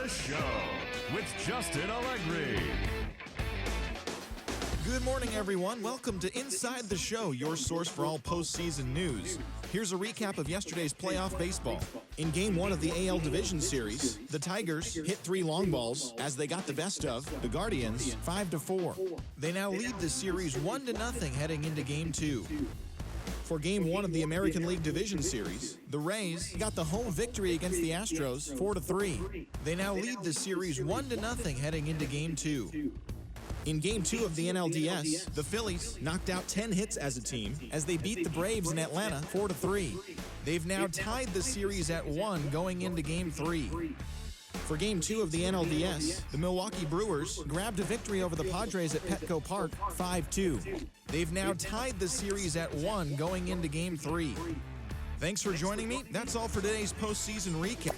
the Show with Justin Allegri. Good morning, everyone. Welcome to Inside the Show, your source for all postseason news. Here's a recap of yesterday's playoff baseball. In Game 1 of the AL Division Series, the Tigers hit 3 long balls as they got the best of the Guardians 5-4. They now lead the series 1-0 heading into Game 2. For Game 1 of the American League Division Series, the Rays got the home victory against the Astros 4-3. They now lead the series 1-0 heading into Game 2. In Game 2 of the NLDS, the Phillies knocked out 10 hits as a team as they beat the Braves in Atlanta 4-3. They've now tied the series at 1 going into Game 3. For Game 2 of the NLDS, the Milwaukee Brewers grabbed a victory over the Padres at Petco Park 5-2. They've now tied the series at 1 going into Game 3. Thanks for joining me. That's all for today's postseason recap.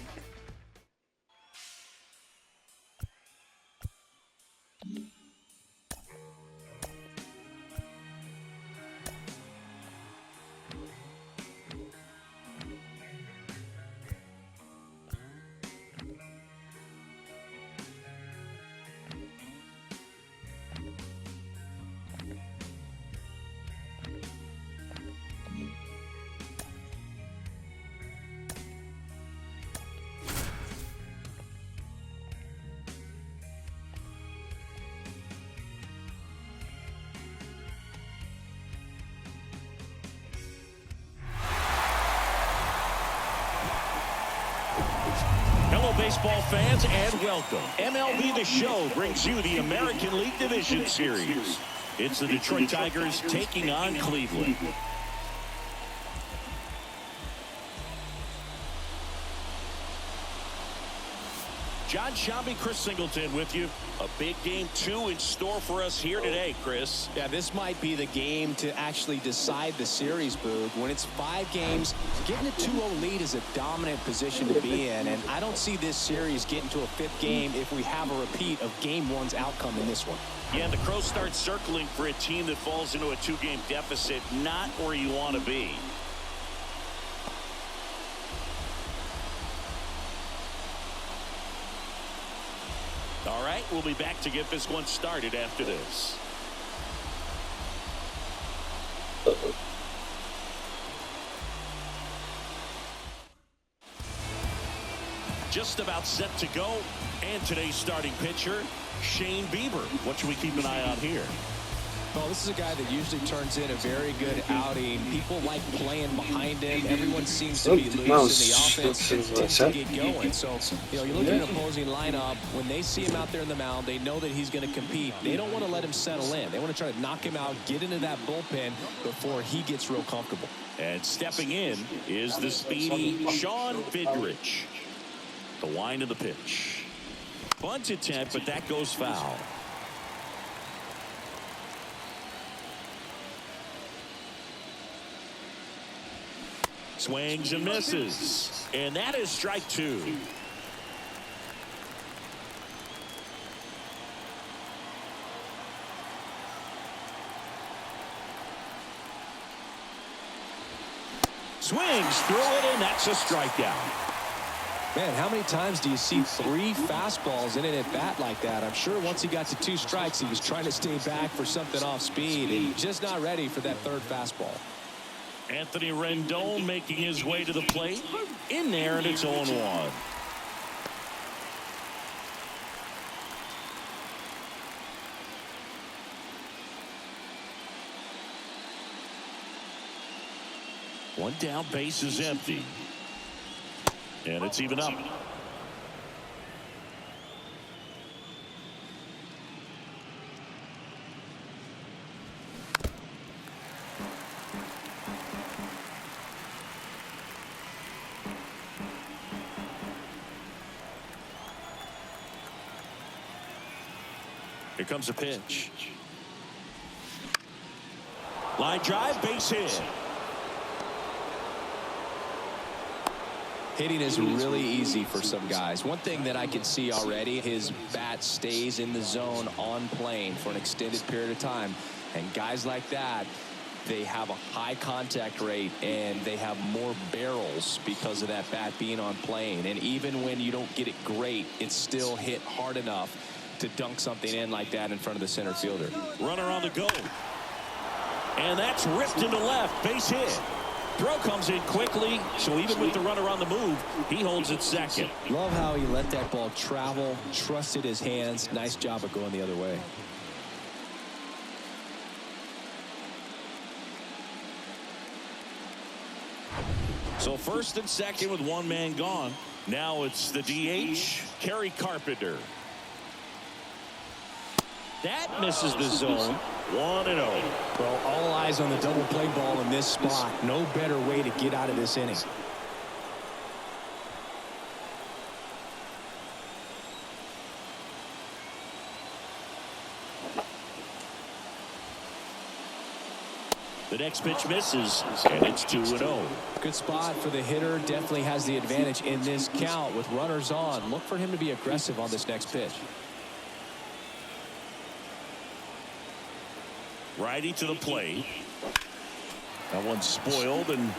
Hello, baseball fans, and welcome. MLB The Show brings you the American League Division Series. It's the Detroit Tigers taking on Cleveland. John Shambi, Chris Singleton with you. A big Game 2 in store for us here today, Chris. Yeah, this might be the game to actually decide the series, Boog. When it's 5 games, getting a 2-0 lead is a dominant position to be in, and I don't see this series getting to a 5th game if we have a repeat of Game 1's outcome in this one. Yeah, and the Crows start circling for a team that falls into a 2-game deficit, not where you want to be. All right, we'll be back to get this one started after this. Just about set to go. And today's starting pitcher, Shane Bieber. What should we keep an eye on here? Well, this is a guy that usually turns in a very good outing. People like playing behind him. Everyone seems to be loose in the offense to get going. So, you look at an opposing lineup. When they see him out there in the mound, they know that he's going to compete. They don't want to let him settle in. They want to try to knock him out, get into that bullpen before he gets real comfortable. And stepping in is the speedy Sean Vidrich. The wind of the pitch. Bunt attempt, but that goes foul. Swings and misses. And that is strike 2. Swings through it, and that's a strikeout. Man, how many times do you see 3 fastballs in an at-bat like that? I'm sure once he got to 2 strikes, he was trying to stay back for something off speed and just not ready for that 3rd fastball. Anthony Rendon making his way to the plate. In there, and it's 0-1. One down, base is empty. And it's even up. Here comes a pitch. Line drive, base hit. Hitting is really easy for some guys. One thing that I can see already, his bat stays in the zone on plane for an extended period of time. And guys like that, they have a high contact rate and they have more barrels because of that bat being on plane. And even when you don't get it great, it's still hit hard enough to dunk something in like that in front of the center fielder. Runner on the go. And that's ripped into left. Base hit. Throw comes in quickly, so even with the runner on the move, he holds it second. Love how he let that ball travel, trusted his hands. Nice job of going the other way. So first and second with one man gone. Now it's the DH, Kerry Carpenter. That misses the zone. 1-0. Well, all eyes on the double play ball in this spot. No better way to get out of this inning. The next pitch misses, and it's 2-0. Good spot for the hitter. Definitely has the advantage in this count with runners on. Look for him to be aggressive on this next pitch. Righty to the plate. That one's spoiled, and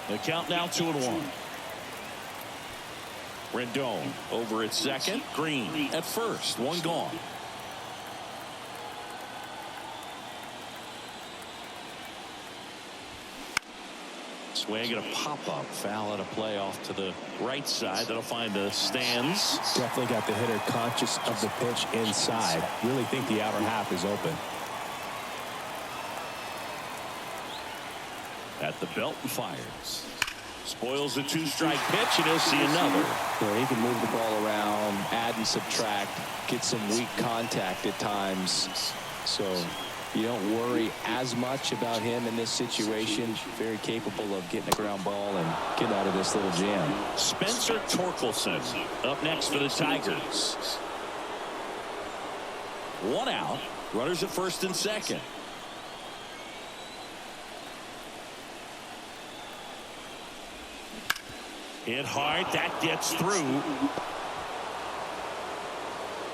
the count now 2-1. Rendon over at second. Green at first. One gone. Swing and a pop-up. Foul at a play off to the right side. That'll find the stands. Definitely got the hitter conscious of the pitch inside. Really think the outer half is open. At the belt and fires. Spoils the two-strike pitch, and he'll see another. Well, he can move the ball around, add and subtract, get some weak contact at times. So you don't worry as much about him in this situation. Very capable of getting a ground ball and getting out of this little jam. Spencer Torkelson up next for the Tigers. One out. Runners at first and second. Hit hard. That gets through.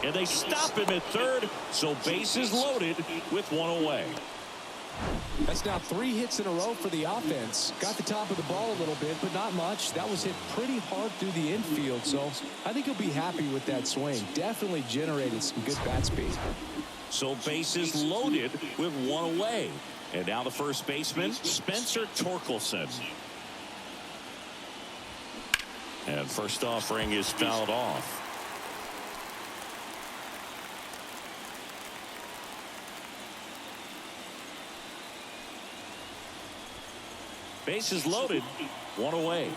And they stop him at third, so bases loaded with one away. That's now 3 hits in a row for the offense. Got the top of the ball a little bit, but not much. That was hit pretty hard through the infield, so I think he'll be happy with that swing. Definitely generated some good bat speed. So bases loaded with one away. And now the first baseman, Spencer Torkelson. And first offering is fouled off. Bases loaded, one away.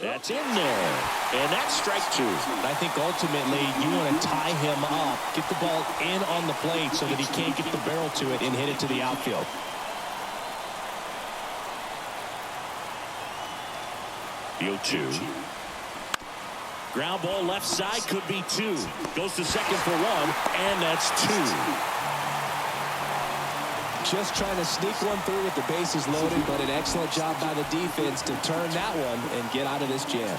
That's in there. And that's strike 2. I think ultimately you want to tie him up, get the ball in on the plate so that he can't get the barrel to it and hit it to the outfield. The 0-2. Ground ball left side, could be 2. Goes to second for 1, and that's 2. Just trying to sneak one through with the bases loaded, but an excellent job by the defense to turn that one and get out of this jam.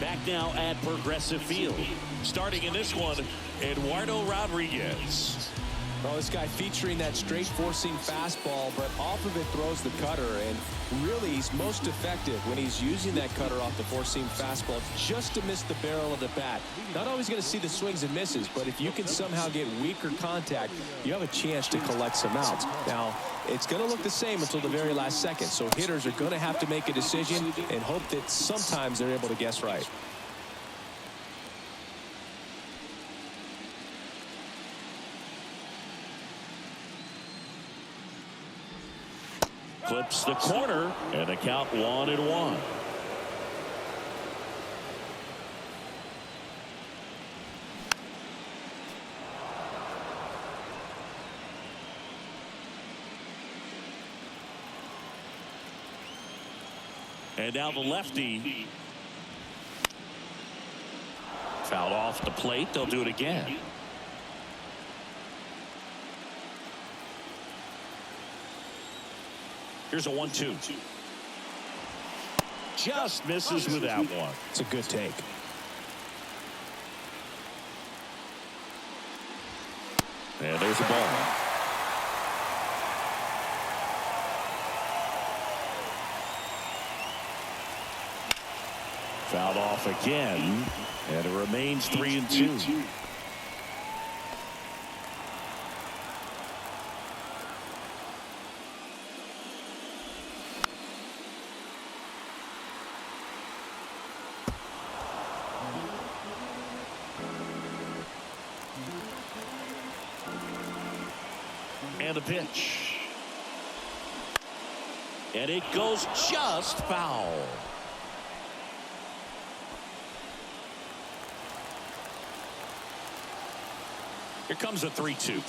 Back now at Progressive Field. Starting in this one, Eduardo Rodriguez. Well, this guy featuring that straight four-seam fastball, but off of it throws the cutter, and really he's most effective when he's using that cutter off the four-seam fastball just to miss the barrel of the bat. Not always going to see the swings and misses, but if you can somehow get weaker contact, you have a chance to collect some outs. Now, it's going to look the same until the very last second, so hitters are going to have to make a decision and hope that sometimes they're able to guess right. Clips the corner, and the count 1-1. And now the lefty, Fouled off the plate. They'll do it again. Here's a 1-2. Just misses with that one. It's a good take. And there's the ball. Fouled off again, and it remains 3-2. And a pitch. And it goes just foul. Here comes a 3-2.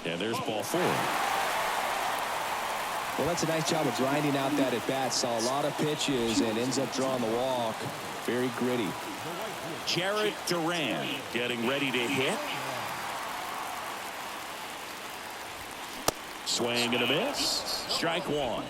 And there's ball 4. Well, that's a nice job of grinding out that at bat. Saw a lot of pitches and ends up drawing the walk. Very gritty. Jarrett Duran getting ready to hit. Swing and a miss. Strike one.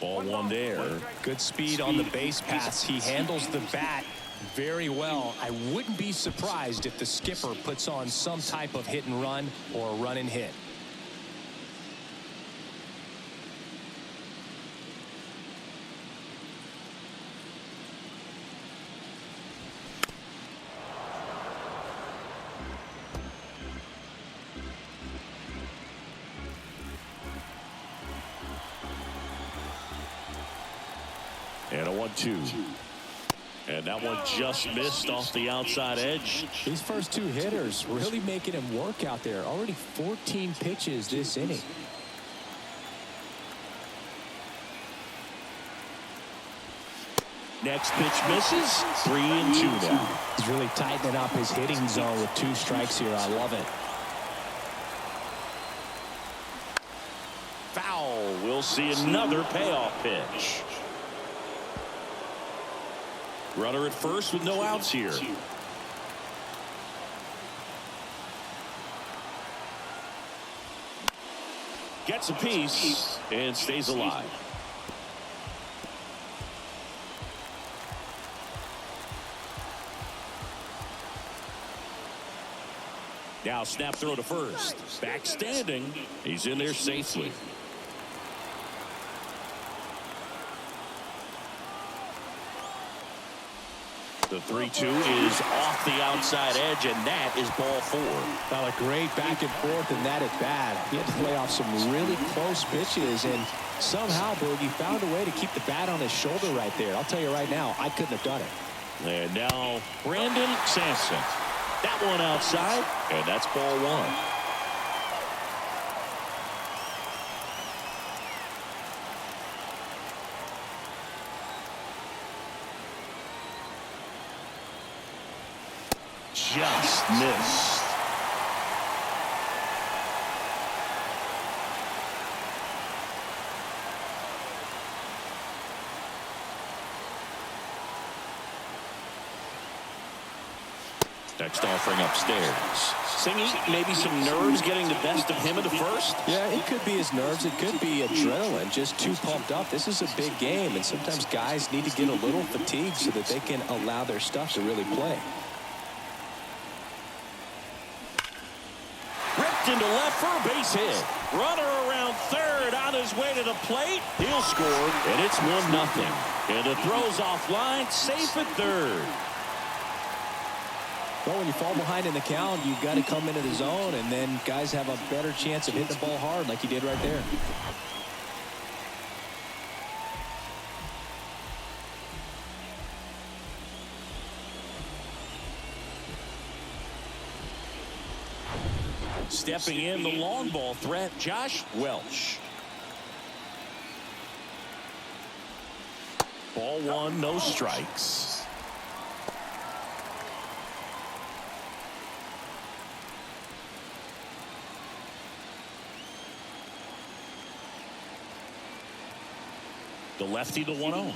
Ball one there. Good speed on the base pass. He handles the bat very well. I wouldn't be surprised if the skipper puts on some type of hit and run or a run and hit. And a 1-2. And that one just missed off the outside edge. These first two hitters really making him work out there. Already 14 pitches this inning. Next pitch misses. 3-2 now. He's really tightening up his hitting zone with 2 strikes here. I love it. Foul. We'll see another payoff pitch. Runner at first with no outs here. Gets a piece and stays alive. Now snap throw to first. Back standing. He's in there safely. The 3-2 is off the outside edge, and that is ball 4. Well, a great back and forth, and that at bat. He had to play off some really close pitches, and somehow, Boogie found a way to keep the bat on his shoulder right there. I'll tell you right now, I couldn't have done it. And now Brandon Sampson. That one outside, and that's ball 1. Just missed. Next offering upstairs. Singy, maybe some nerves getting the best of him in the first? Yeah, it could be his nerves. It could be adrenaline, just too pumped up. This is a big game, and sometimes guys need to get a little fatigued so that they can allow their stuff to really play. Ripped into left for a base hit. Runner around third on his way to the plate. He'll score, and it's 1-0. And the throw's offline, safe at third. Well, when you fall behind in the count, you've got to come into the zone, and then guys have a better chance of hitting the ball hard like he did right there. Stepping in, the long ball threat, Josh Welch. Ball 1, no strikes. The lefty, the 1-0.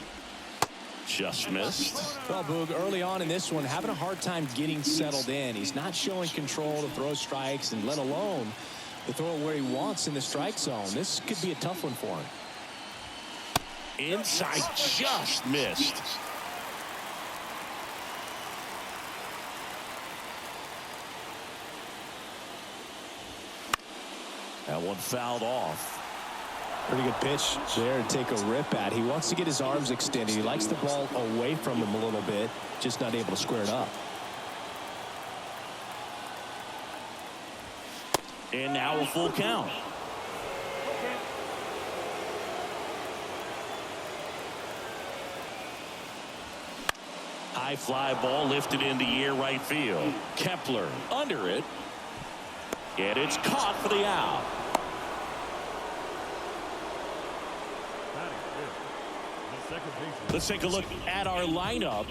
Just missed. Well, Boog, early on in this one, having a hard time getting settled in. He's not showing control to throw strikes, and let alone to throw it where he wants in the strike zone. This could be a tough one for him. Inside, just missed. That one fouled off. Pretty good pitch there to take a rip at. He wants to get his arms extended. He likes the ball away from him a little bit, just not able to square it up. And now a full count. High fly ball lifted in the air right field. Kepler under it. And it's caught for the out. Let's take a look at our lineup.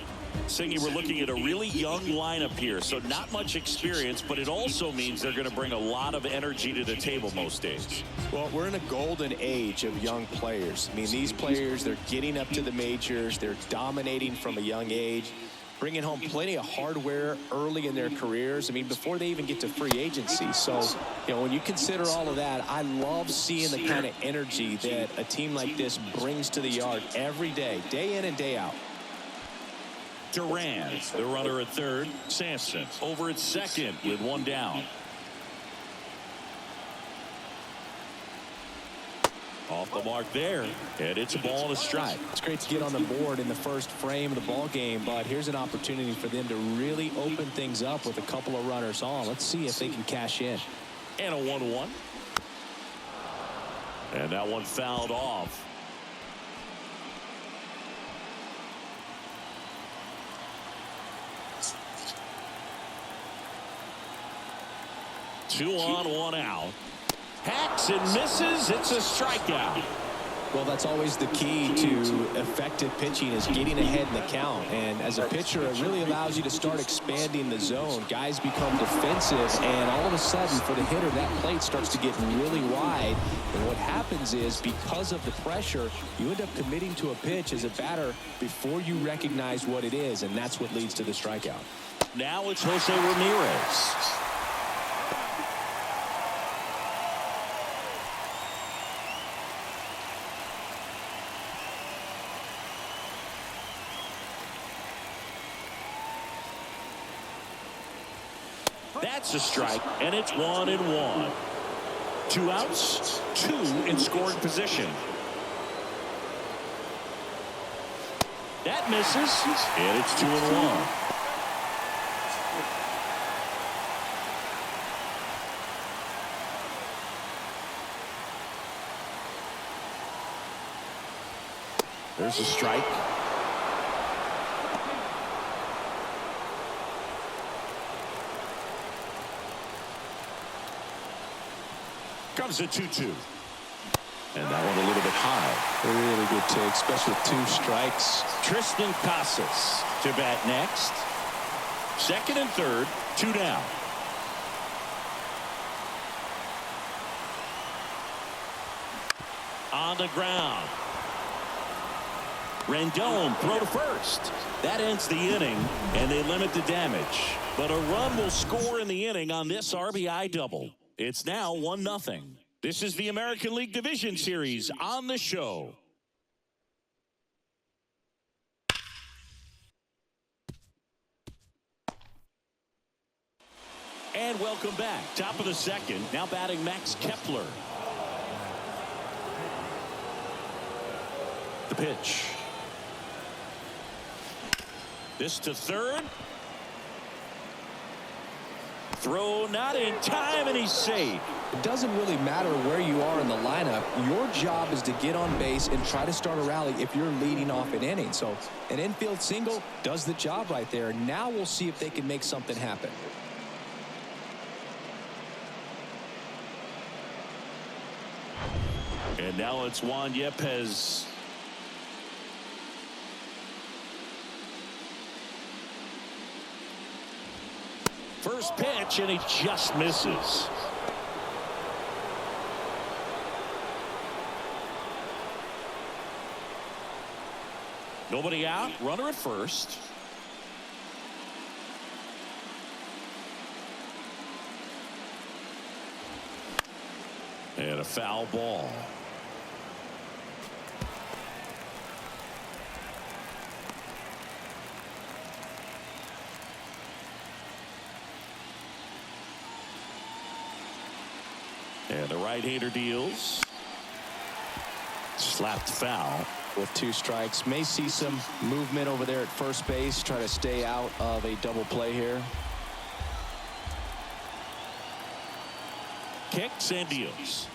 Singy, we're looking at a really young lineup here, so not much experience, but it also means they're going to bring a lot of energy to the table most days. Well, we're in a golden age of young players. I mean, these players, they're getting up to the majors. They're dominating from a young age, bringing home plenty of hardware early in their careers. I mean, before they even get to free agency. So, you know, when you consider all of that, I love seeing the kind of energy that a team like this brings to the yard every day in and day out. Duran, the runner at third. Sampson over at second with one down. Off the mark there, and it's a ball and a strike. It's great to get on the board in the first frame of the ball game, but here's an opportunity for them to really open things up with a couple of runners on. Let's see if they can cash in. And a 1-1. And that one fouled off. Two on, one out. Hacks and misses. It's a strikeout. Well, that's always the key to effective pitching, is getting ahead in the count. And as a pitcher, it really allows you to start expanding the zone. Guys become defensive, and all of a sudden, for the hitter, that plate starts to get really wide. And what happens is, because of the pressure, you end up committing to a pitch as a batter before you recognize what it is, and that's what leads to the strikeout. Now it's Jose Ramirez. That's a strike, and it's 1-1. 2 outs, 2 in scoring position. That misses, and it's 2-1. There's a strike. Comes at 2-2. And that one a little bit high. A really good take, especially with 2 strikes. Tristan Casas to bat next. Second and third, 2 down. On the ground. Rendon throw to first. That ends the inning, and they limit the damage. But a run will score in the inning on this RBI double. It's now 1-0. This is the American League Division Series on the show. And welcome back. Top of the second. Now batting Max Kepler. The pitch. This to third. Throw not in time, and he's safe. It doesn't really matter where you are in the lineup. Your job is to get on base and try to start a rally if you're leading off an inning. So an infield single does the job right there. Now we'll see if they can make something happen. And now it's Juan Yepez. First pitch, and he just misses. Nobody out. Runner at first. And a foul ball. And the right-hander deals. Slapped foul. With 2 strikes. May see some movement over there at first base. Try to stay out of a double play here. Kicks and deals.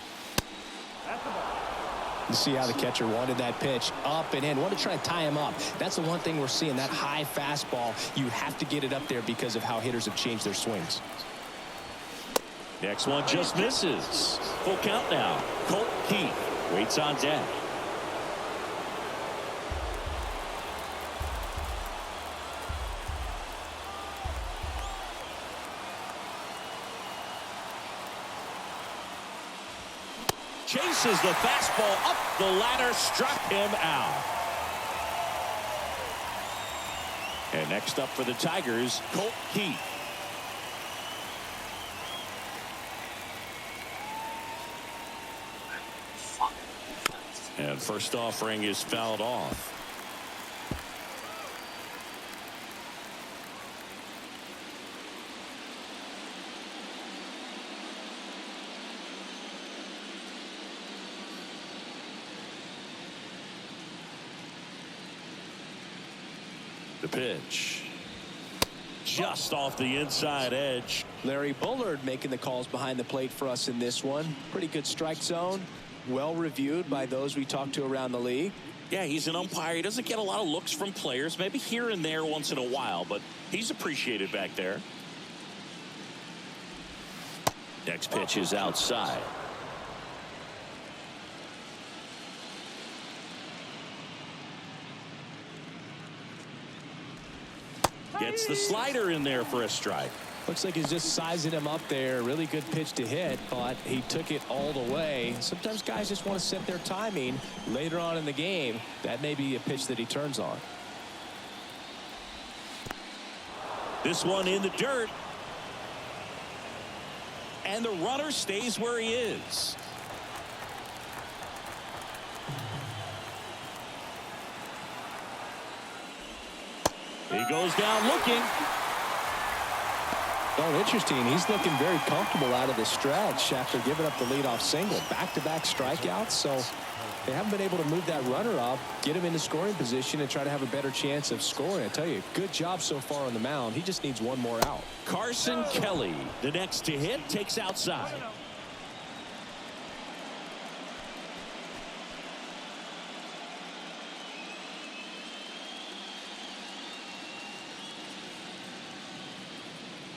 You see how the catcher wanted that pitch up and in. Want to try to tie him up. That's the one thing we're seeing. That high fastball. You have to get it up there because of how hitters have changed their swings. Next one just misses. Full count now. Colt Keith waits on deck. Chases the fastball up the ladder, struck him out. And next up for the Tigers, Colt Keith. And first offering is fouled off. The pitch. Just off the inside edge. Larry Bullard making the calls behind the plate for us in this one. Pretty good strike zone. Well reviewed by those we talked to around the league. Yeah, he's an umpire. He doesn't get a lot of looks from players, maybe here and there once in a while, but he's appreciated back there. Next pitch is outside. Gets the slider in there for a strike. Looks like he's just sizing him up there. Really good pitch to hit, but he took it all the way. Sometimes guys just want to set their timing later on in the game. That may be a pitch that he turns on. This one in the dirt. And the runner stays where he is. He goes down looking. Oh, interesting. He's looking very comfortable out of the stretch after giving up the leadoff single. Back-to-back strikeouts, so they haven't been able to move that runner up, get him into scoring position, and try to have a better chance of scoring. I tell you, good job so far on the mound. He just needs one more out. Carson Kelly, the next to hit, takes outside.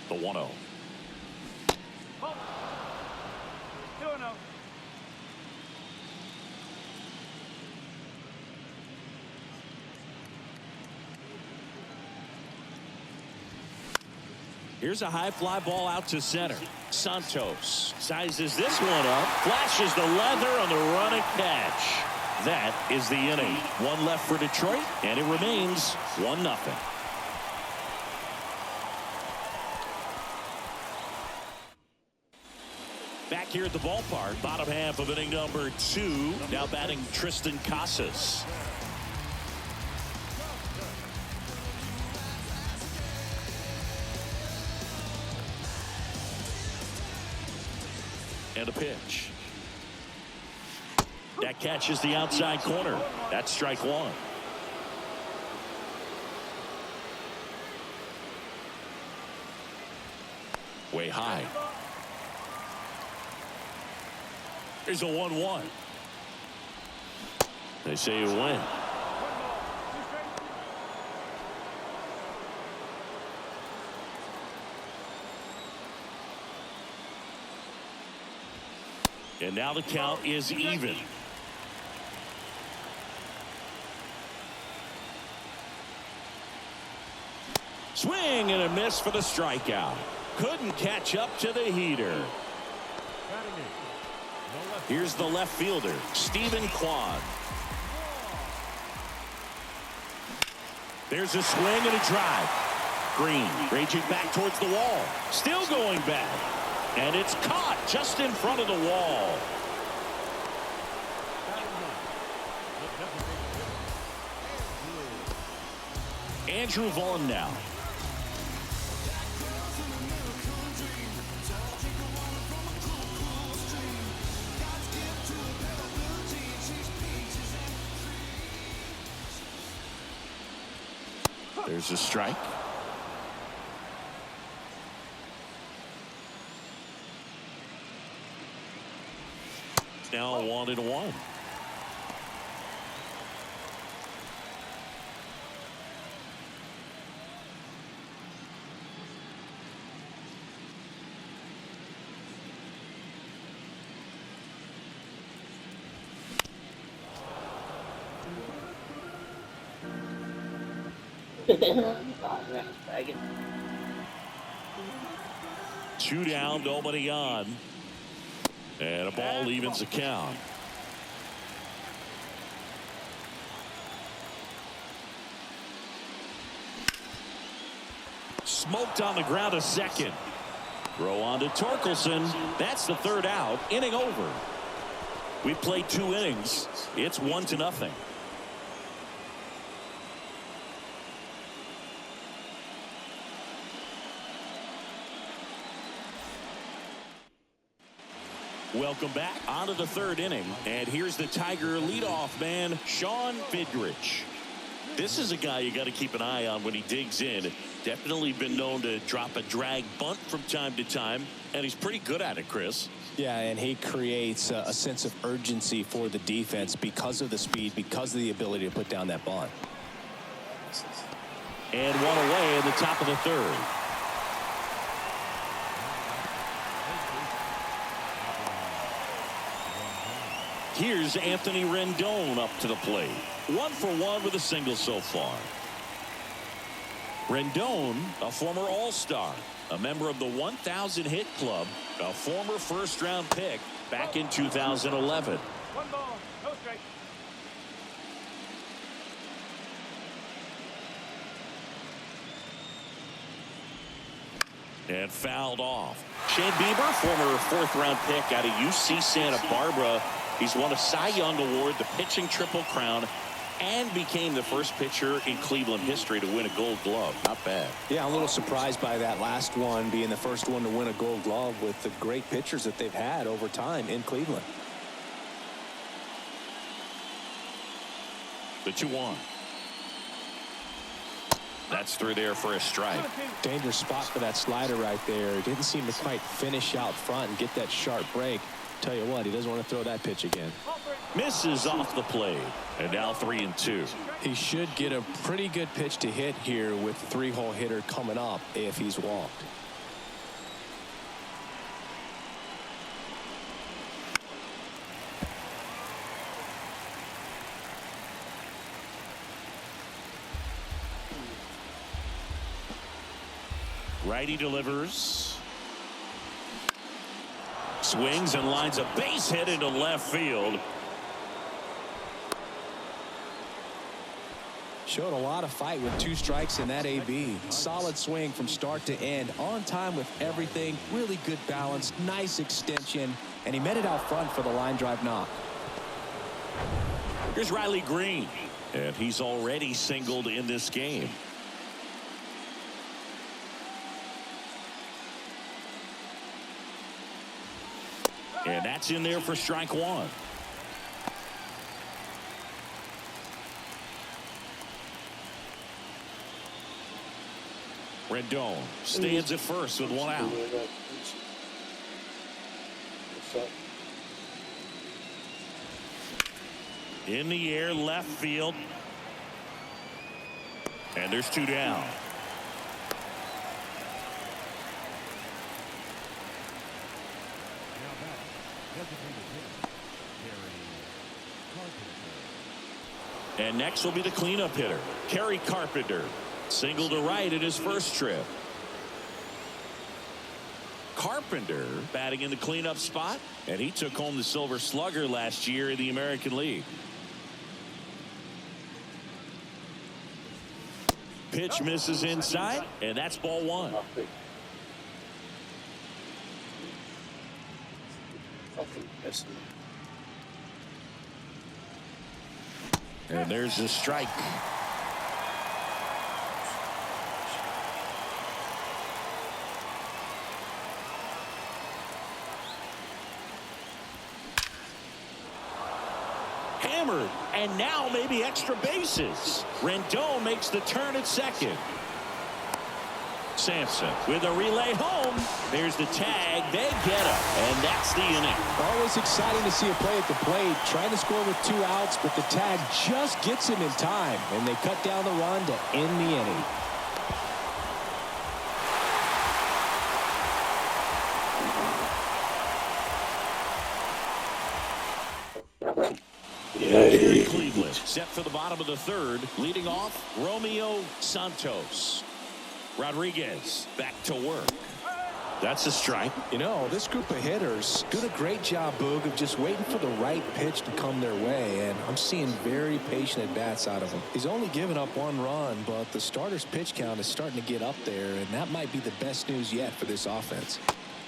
The 1-0. Here's a high fly ball out to center. Santos sizes this one up, flashes the leather on the run and catch. That is the inning. One left for Detroit, and it remains 1-0. Back here at the ballpark, bottom half of inning number 2. Now batting Tristan Casas. And a pitch. That catches the outside corner. That's strike 1. Way high. Here's a 1-1. They say you win. And now the count is even. Swing and a miss for the strikeout. Couldn't catch up to the heater. Here's the left fielder, Stephen Kwan. There's a swing and a drive. Green raging back towards the wall. Still going back. And it's caught just in front of the wall. Andrew Vaughn now. There's a strike. Now 1-1. Two down, nobody on. And a ball evens the count. Smoked on the ground a second. Throw on to Torkelson. That's the third out. Inning over. We've played 2 innings. It's 1-0. Welcome back onto the 3rd inning. And here's the Tiger leadoff man, Sean Vidrich. This is a guy you got to keep an eye on when he digs in. Definitely been known to drop a drag bunt from time to time, and he's pretty good at it, Chris. Yeah, and he creates a sense of urgency for the defense because of the speed, because of the ability to put down that bunt. And one away in the top of the 3rd. Here's Anthony Rendon up to the plate. 1 for 1 with a single so far. Rendon, a former All-Star, a member of the 1,000 hit club, a former first-round pick back in 2011. 1 ball, no strike. And fouled off. Shane Bieber, former 4th-round pick out of UC Santa Barbara. He's won a Cy Young Award, the pitching Triple Crown, and became the first pitcher in Cleveland history to win a Gold Glove. Not bad. Yeah, I'm a little surprised by that last one being the first one to win a Gold Glove with the great pitchers that they've had over time in Cleveland. The 2-1. That's through there for a strike. Dangerous spot for that slider right there. Didn't seem to quite finish out front and get that sharp break. Tell you what, he doesn't want to throw that pitch again. Misses off the plate. And now 3-2. He should get a pretty good pitch to hit here with the 3-hole hitter coming up if he's walked. Righty delivers. Swings and lines a base hit into left field. Showed a lot of fight with 2 strikes in that AB. Solid swing from start to end. On time with everything. Really good balance. Nice extension. And he met it out front for the line drive knock. Here's Riley Green. And he's already singled in this game. And that's in there for strike 1. Rendon stands at first with 1 out. In the air, left field. And there's 2 down. And next will be the cleanup hitter, Kerry Carpenter. Single to right in his first trip. Carpenter batting in the cleanup spot, and he took home the Silver Slugger last year in the American League. Pitch misses inside, and that's ball one. And there's a strike. Hammered, and now maybe extra bases. Rendon makes the turn at second. Sampson with a relay home. There's the tag. They get him, and that's the inning. Always exciting to see a play at the plate. Trying to score with 2 outs, but the tag just gets him in time, and they cut down the run to end the inning. Cleveland set for the bottom of the third. Leading off, Romeo Santos. Rodriguez back to work. That's a strike. You know, this group of hitters did a great job, Boog, of just waiting for the right pitch to come their way, and I'm seeing very patient at-bats out of him. He's only given up 1 run, but the starter's pitch count is starting to get up there, and that might be the best news yet for this offense.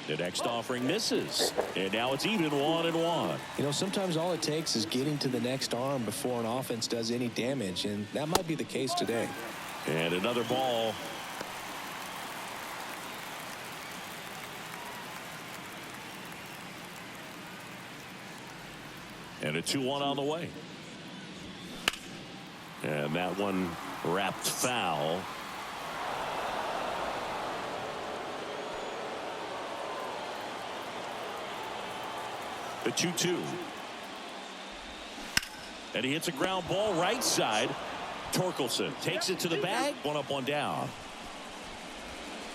The next offering misses, and now it's even 1-1. You know, sometimes all it takes is getting to the next arm before an offense does any damage, and that might be the case today. And another ball. And a 2-1 on the way. And that one wrapped foul. The 2-2. And he hits a ground ball right side. Torkelson takes it to the bag. 1 up, 1 down.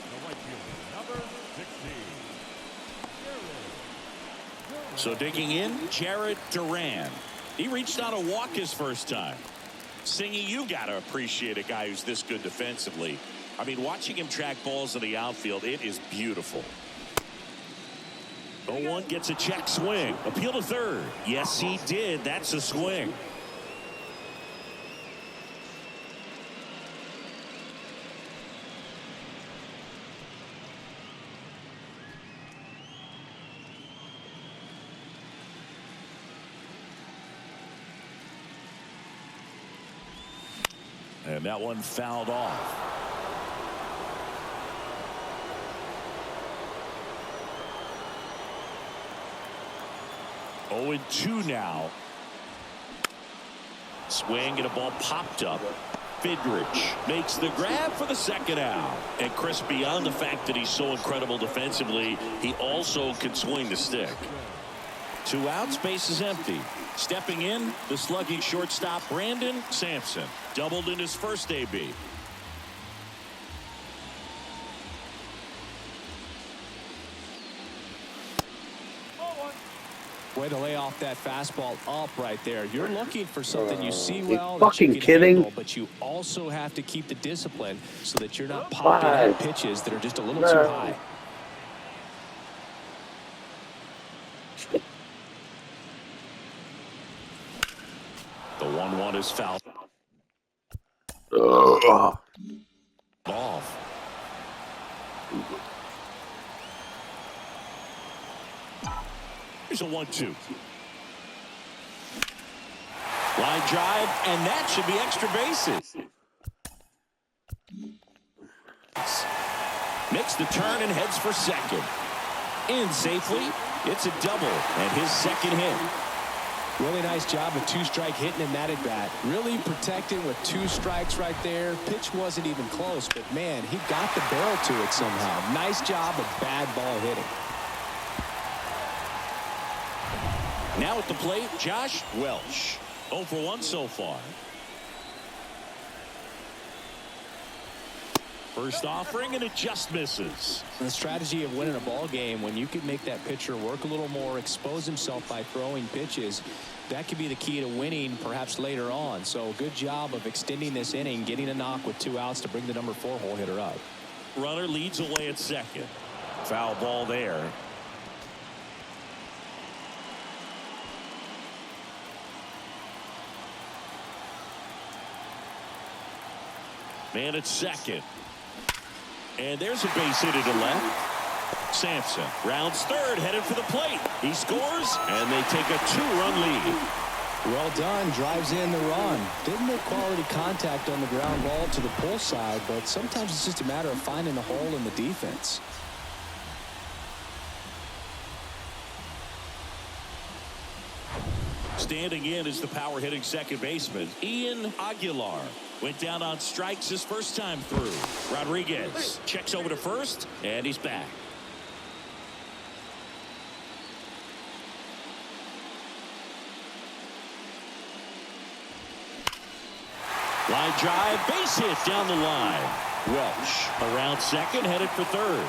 The right fielder, number 16. So digging in, Jared Duran. He reached out a walk his first time. Singy, you got to appreciate a guy who's this good defensively. I mean, watching him track balls in the outfield, it is beautiful. 0-1 gets a check swing. Appeal to third. Yes, he did. That's a swing. And that one fouled off. Oh, 2 now. Swing and a ball popped up. Fidrich makes the grab for the second out. And Chris, beyond the fact that he's so incredible defensively, he also can swing the stick. 2 outs, base is empty. Stepping in, the slugging shortstop Brandon Sampson. Doubled in his first AB. Way to lay off that fastball up right there. You're looking for something you see well, fucking that you can kidding? handle, but you also have to keep the discipline so that you're not popping out pitches that are just a little too high. The 1-1 is foul. Off. Here's a 1-2. Line drive, and that should be extra bases. Makes the turn and heads for second. In safely. It's a double and his second hit. Really nice job of 2-strike hitting in that at bat. Really protected with 2 strikes right there. Pitch wasn't even close, but man, he got the barrel to it somehow. Nice job of bad ball hitting. Now at the plate, Josh Welch. 0 for 1 so far. First offering, and it just misses. The strategy of winning a ball game, when you can make that pitcher work a little more, expose himself by throwing pitches, that could be the key to winning perhaps later on. So good job of extending this inning, getting a knock with 2 outs to bring the number 4 hole hitter up. Runner leads away at second. Foul ball there. Man at second. And there's a base hit to left. Sampson rounds third, headed for the plate. He scores, and they take a 2-run lead. Well done. Drives in the run. Didn't make quality contact on the ground ball to the pull side, but sometimes it's just a matter of finding the hole in the defense. Standing in is the power-hitting second baseman, Ian Aguilar. Went down on strikes his first time through. Rodriguez checks over to first, and he's back. Line drive, base hit down the line. Welch around second, headed for third.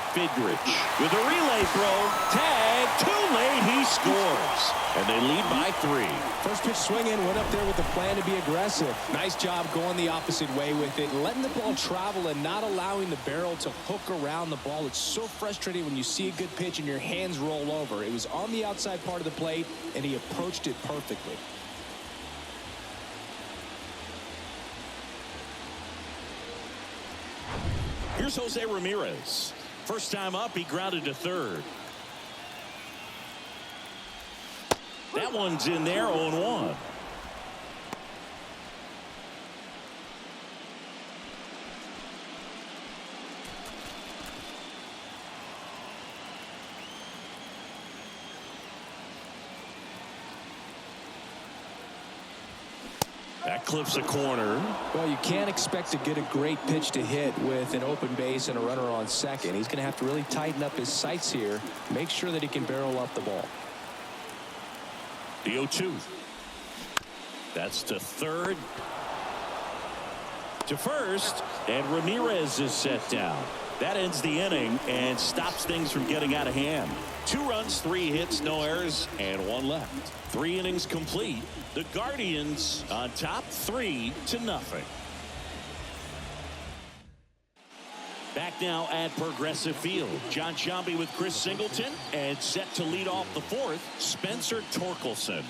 Fidrich with a relay throw. Tag, too late, he scores. And they lead by 3. First pitch swinging, went up there with the plan to be aggressive. Nice job going the opposite way with it, letting the ball travel and not allowing the barrel to hook around the ball. It's so frustrating when you see a good pitch and your hands roll over. It was on the outside part of the plate, and he approached it perfectly. Here's Jose Ramirez. First time up, he grounded to third. That one's in there, 0-1. That clips a corner. Well, you can't expect to get a great pitch to hit with an open base and a runner on second. He's going to have to really tighten up his sights here, make sure that he can barrel up the ball. The 0-2. That's to third. To first, and Ramirez is set down. That ends the inning and stops things from getting out of hand. 2 runs, 3 hits, no errors, and 1 left. 3 innings complete. The Guardians on top 3-0. Back now at Progressive Field. John Sciambi with Chris Singleton, and set to lead off the 4th, Spencer Torkelson.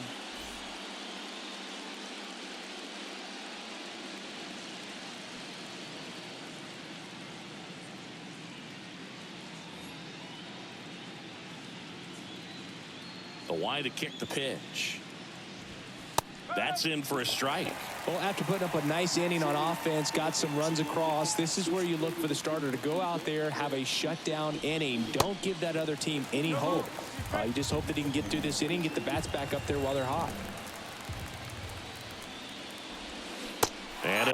The wide to kick the pitch. That's in for a strike. Well, after putting up a nice inning on offense, got some runs across, this is where you look for the starter to go out there, have a shutdown inning. Don't give that other team any hope. You just hope that he can get through this inning, get the bats back up there while they're hot. And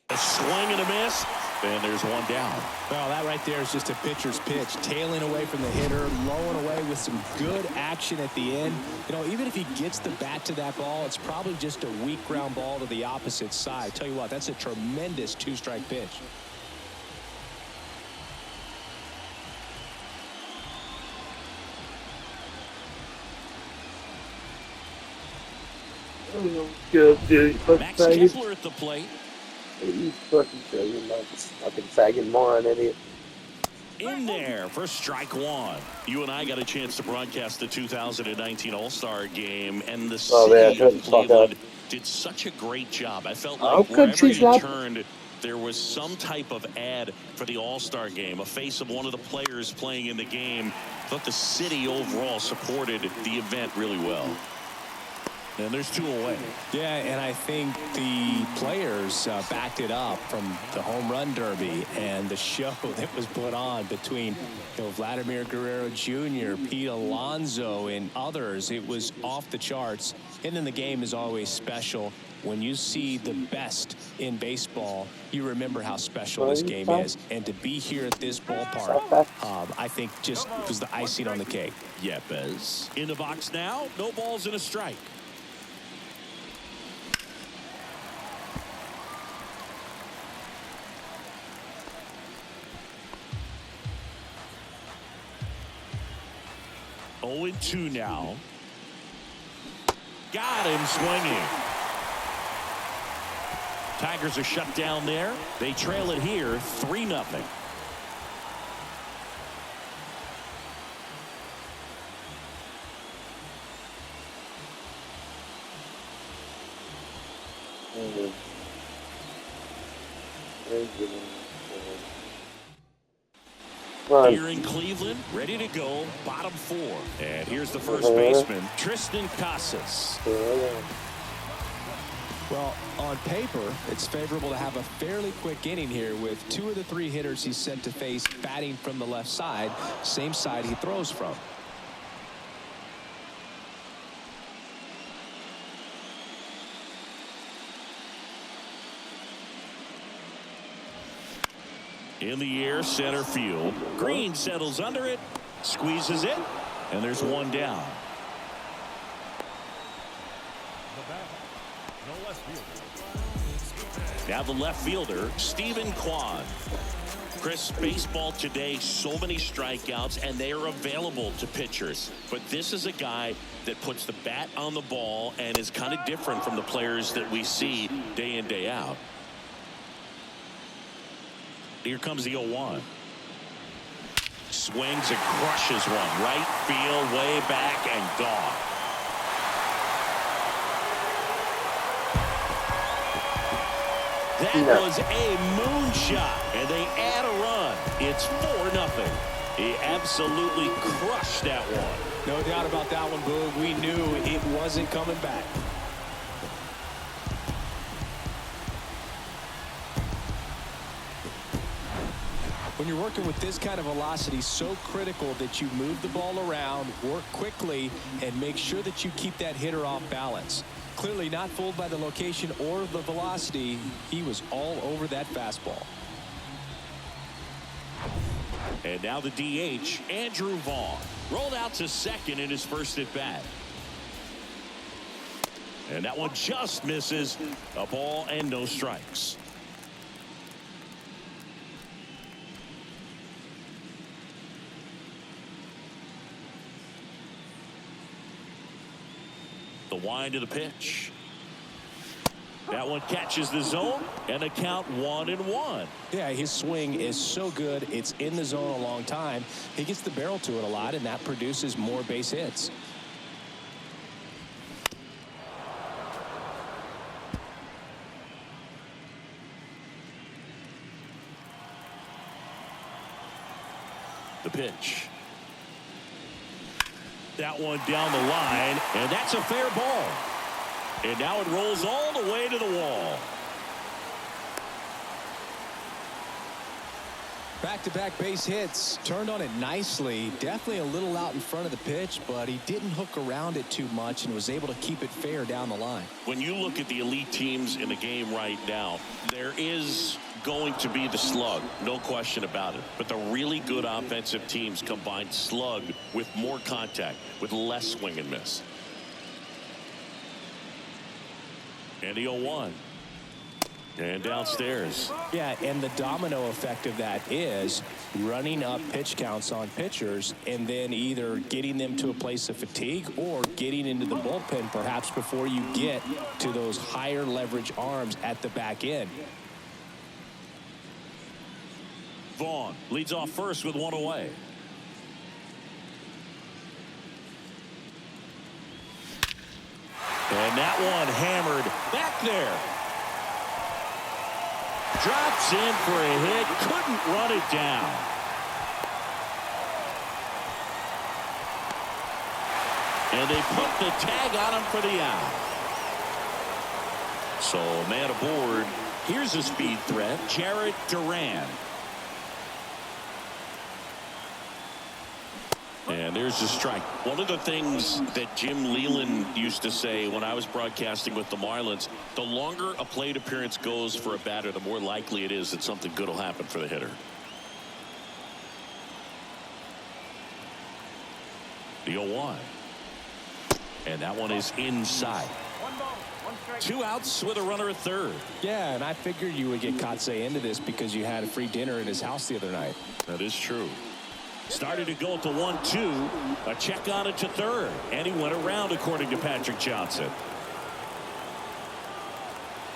a swing and a miss. And there's 1 down. Well, that right there is just a pitcher's pitch. Tailing away from the hitter, lowing away with some good action at the end. You know, even if he gets the bat to that ball, it's probably just a weak ground ball to the opposite side. Tell you what, that's a tremendous 2-strike pitch. Good, dude. Max Kepler at the plate. You fucking fucking faggot moron idiot. In there for strike 1. You and I got a chance to broadcast the 2019 All-Star Game, and the city of Cleveland did such a great job. I felt like wherever you turned, there was some type of ad for the All-Star Game, a face of one of the players playing in the game. I thought the city overall supported the event really well. And there's 2 away. Yeah, and I think the players backed it up from the home run derby and the show that was put on between Vladimir Guerrero Jr., Pete Alonso, and others. It was off the charts. And then the game is always special. When you see the best in baseball, you remember how special this game is. And to be here at this ballpark, I think just was the icing on the cake. Yepes in the box now. No balls and a strike. Oh, 0-2 now. Got him swinging. Tigers are shut down there. They trail it here 3-0. Here in Cleveland, ready to go, bottom 4. And here's the first baseman, Tristan Casas. Well, on paper, it's favorable to have a fairly quick inning here with 2 of the 3 hitters he's sent to face batting from the left side, same side he throws from. In the air, center field. Green settles under it, squeezes it, and there's one down. No less fielder. Now the left fielder, Stephen Kwan. Chris, baseball today, so many strikeouts, and they are available to pitchers. But this is a guy that puts the bat on the ball and is kind of different from the players that we see day in, day out. Here comes the 0-1. Swings and crushes one. Right field, way back, and gone. That was a moonshot, and they add a run. It's 4-0. He absolutely crushed that one. No doubt about that one, Boog. We knew it wasn't coming back. When you're working with this kind of velocity, so critical that you move the ball around, work quickly, and make sure that you keep that hitter off balance. Clearly not fooled by the location or the velocity. He was all over that fastball. And now the DH, Andrew Vaughn, rolled out to second in his first at bat. And that one just misses. A ball and no strikes. The wind of the pitch. That one catches the zone, and the count 1-1. Yeah, his swing is so good. It's in the zone a long time. He gets the barrel to it a lot, and that produces more base hits. The pitch. That one down the line, and that's a fair ball. And now it rolls all the way to the wall. Back-to-back base hits. Turned on it nicely. Definitely a little out in front of the pitch, but he didn't hook around it too much and was able to keep it fair down the line. When you look at the elite teams in the game right now, there is going to be the slug, no question about it. But the really good offensive teams combine slug with more contact, with less swing and miss. And the 0-1. And downstairs. Yeah, and the domino effect of that is running up pitch counts on pitchers and then either getting them to a place of fatigue or getting into the bullpen perhaps before you get to those higher leverage arms at the back end. Vaughn leads off first with one away. And that one hammered back there. Drops in for a hit. Couldn't run it down. And they put the tag on him for the out. So man aboard. Here's a speed threat. Jarrett Duran. And there's a strike. One of the things that Jim Leland used to say when I was broadcasting with the Marlins, the longer a plate appearance goes for a batter, the more likely it is that something good will happen for the hitter. The 0-1. And that one is inside. 2 outs with a runner at third. Yeah, and I figured you would get Kotsay into this because you had a free dinner at his house the other night. That is true. Started to go at the 1-2. A check on it to third. And he went around, according to Patrick Johnson.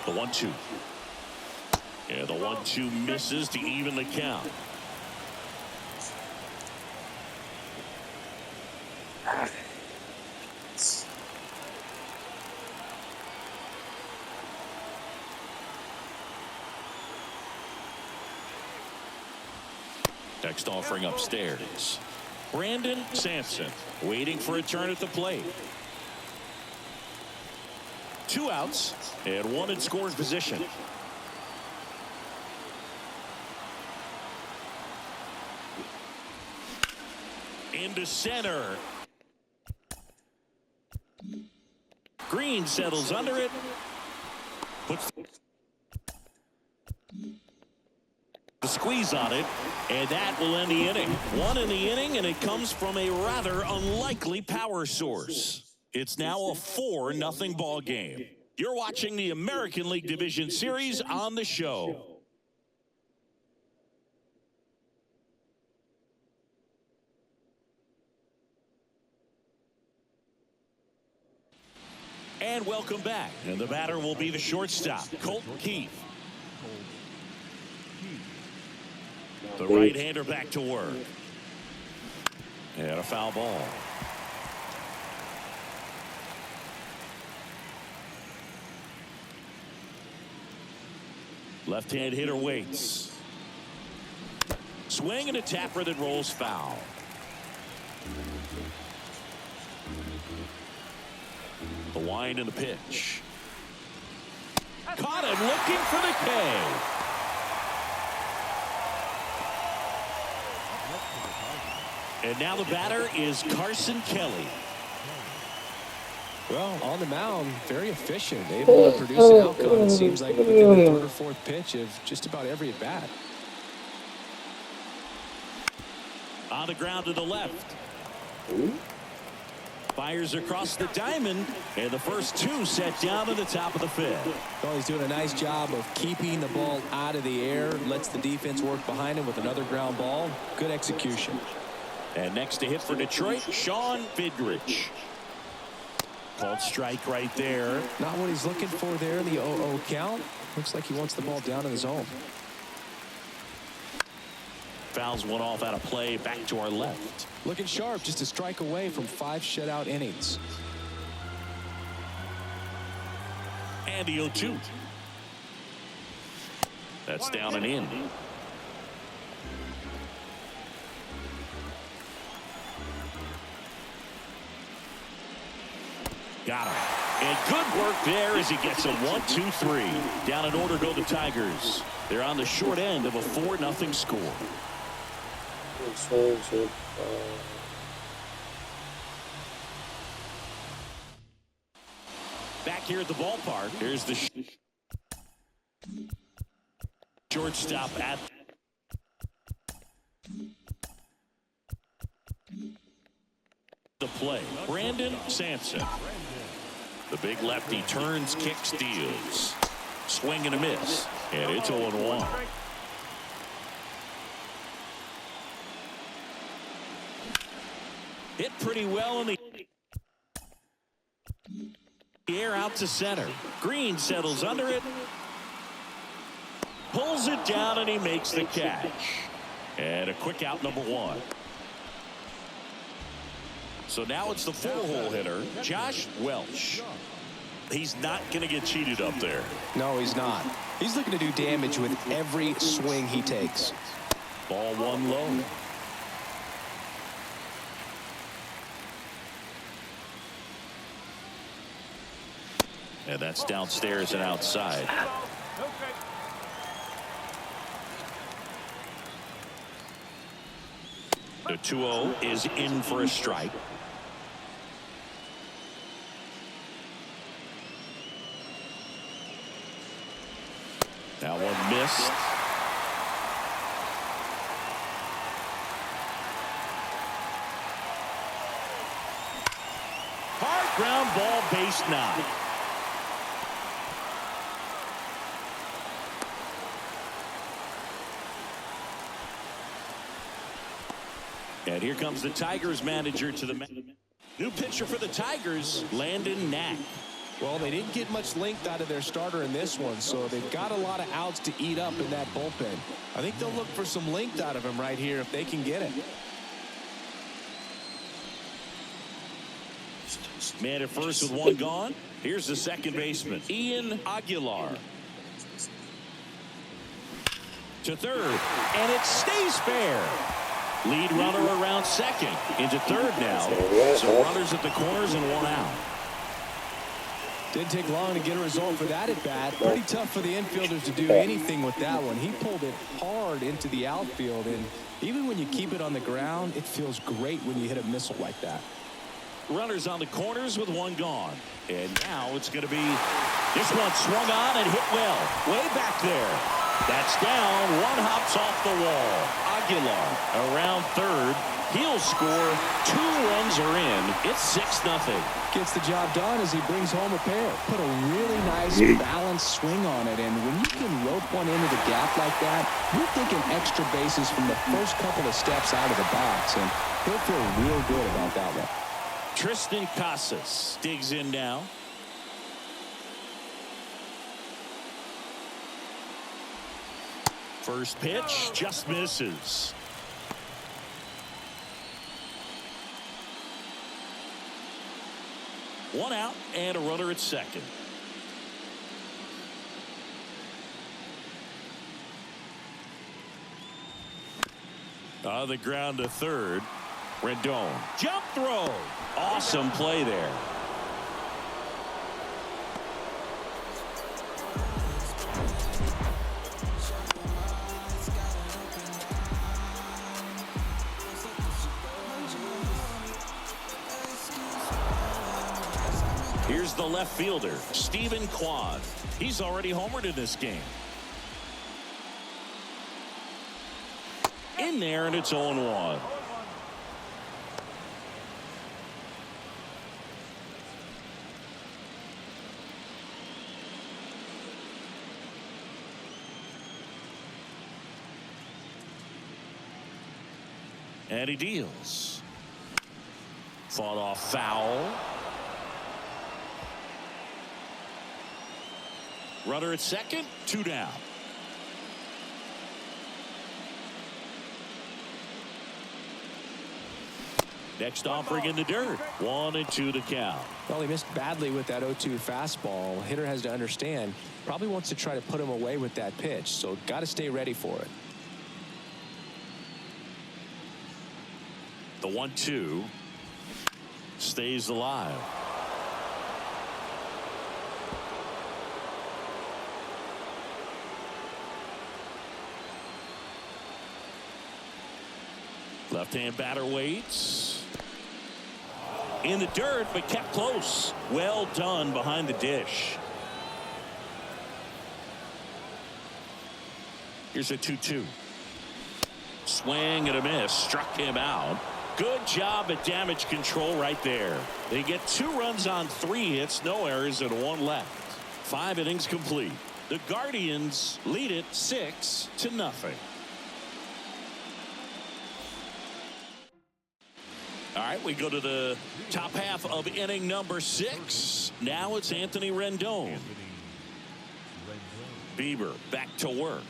The 1-2. Yeah, the 1-2 misses to even the count. Text offering upstairs. Brandon Sampson waiting for a turn at the plate. 2 outs and 1 in scoring position. Into center. Green settles under it. Puts the squeeze on it, and that will end the inning. 1 in the inning, and it comes from a rather unlikely power source. It's now a 4-0 ball game. You're watching the American League Division Series on the show. And welcome back. And the batter will be the shortstop, Colton Keith. The right-hander back to work. And a foul ball. Left-hand hitter waits. Swing and a tapper that rolls foul. The wind and the pitch. Caught him looking for the K. And now the batter is Carson Kelly. Well, on the mound, very efficient, able to produce an outcome. It seems like within the 3rd or 4th pitch of just about every at bat. On the ground to the left. Fires across the diamond, and the first 2 set down at the top of the 5th. Well, he's doing a nice job of keeping the ball out of the air, lets the defense work behind him with another ground ball. Good execution. And next to hit for Detroit, Sean Fidrich. Called strike right there. Not what he's looking for there in the 0-0 count. Looks like he wants the ball down in the zone. Fouls one off out of play, back to our left. Looking sharp, just a strike away from 5 shutout innings. And the 0-2. That's down and in. Got him. And good work there as he gets a 1-2-3. Down in order go the Tigers. They're on the short end of a 4-0 score. Back here at the ballpark, here's the shortstop at the play. Brandon Sampson. The big lefty turns, kicks, deals. Swing and a miss. And it's 0-1. Hit pretty well in the air out to center. Green settles under it. Pulls it down and he makes the catch. And a quick out, number 1. So now it's the 4-hole hitter, Josh Welch. He's not going to get cheated up there. No, he's not. He's looking to do damage with every swing he takes. Ball 1 low. And that's downstairs and outside. The 2-0 is in for a strike. That one missed. Hard ground ball, base 9. And here comes the Tigers manager to the new pitcher for the Tigers, Landon Knack. Well, they didn't get much length out of their starter in this one, so they've got a lot of outs to eat up in that bullpen. I think they'll look for some length out of him right here if they can get it. Man at first with 1 gone. Here's the second baseman, Ian Aguilar. To third, and it stays fair. Lead runner around second. Into third now. So runners at the corners and one out. Didn't take long to get a result for that at bat. Pretty tough for the infielders to do anything with that one. He pulled it hard into the outfield, and even when you keep it on the ground, it feels great when you hit a missile like that. Runners on the corners with one gone. And now it's going to be this one swung on and hit well. Way back there. That's down. One hops off the wall. Aguilar around third. He'll score. 2 runs are in. It's 6-0. Gets the job done as he brings home a pair. Put a really nice balanced swing on it. And when you can rope one into the gap like that, you're thinking extra bases from the first couple of steps out of the box. And he'll feel real good about that one. Tristan Casas digs in now. First pitch just misses. One out and a runner at second. On the ground to third. Rendon. Jump throw. Awesome play there. Here's the left fielder, Stephen Kwan. He's already homered in this game. In there, and it's 0-1. And he deals. Fought off foul. Runner at second, 2 down. Next offering in the dirt. 1-2 to count. Well, he missed badly with that 0-2 fastball. Hitter has to understand, probably wants to try to put him away with that pitch, so got to stay ready for it. The 1-2 stays alive. Left-hand batter waits. In the dirt, but kept close. Well done behind the dish. Here's a 2-2. Swing and a miss. Struck him out. Good job at damage control right there. They get 2 runs on 3 hits, no errors, and 1 left. 5 innings complete. The Guardians lead it 6-0. All right, we go to the top half of inning number 6. Now it's Anthony Rendon. Bieber back to work.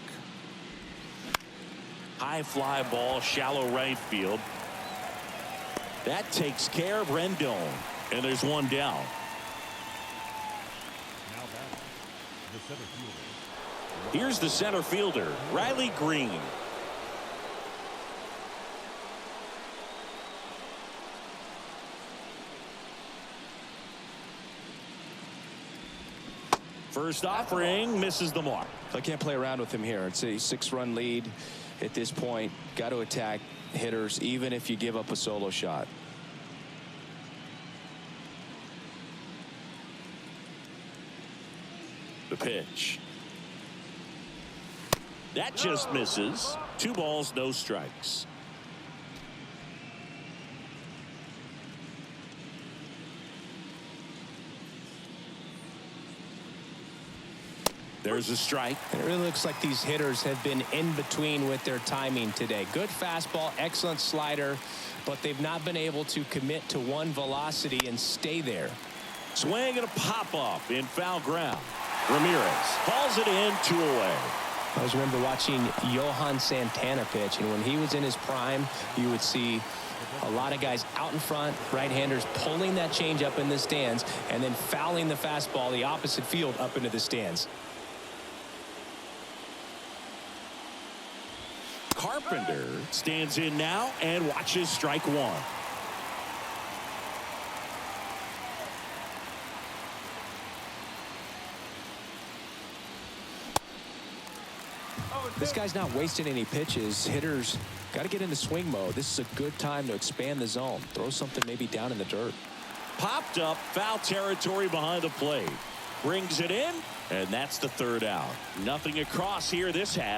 High fly ball, shallow right field. That takes care of Rendon. And there's 1 down. Now back, the center fielder. Here's the center fielder, Riley Green. First offering misses the mark. I can't play around with him here. It's a 6-run lead at this point. Got to attack hitters even if you give up a solo shot. The pitch. That just misses. 2 balls, no strikes. There's a strike. It really looks like these hitters have been in between with their timing today. Good fastball, excellent slider, but they've not been able to commit to one velocity and stay there. Swing and a pop-up in foul ground. Ramirez hauls it in, 2 away. I always remember watching Johan Santana pitch, and when he was in his prime, you would see a lot of guys out in front, right-handers pulling that change up in the stands and then fouling the fastball the opposite field up into the stands. Carpenter stands in now and watches strike one. This guy's not wasting any pitches. Hitters got to get into swing mode. This is a good time to expand the zone. Throw something maybe down in the dirt. Popped up, foul territory behind the plate. Brings it in, and that's the third out. Nothing across here this half.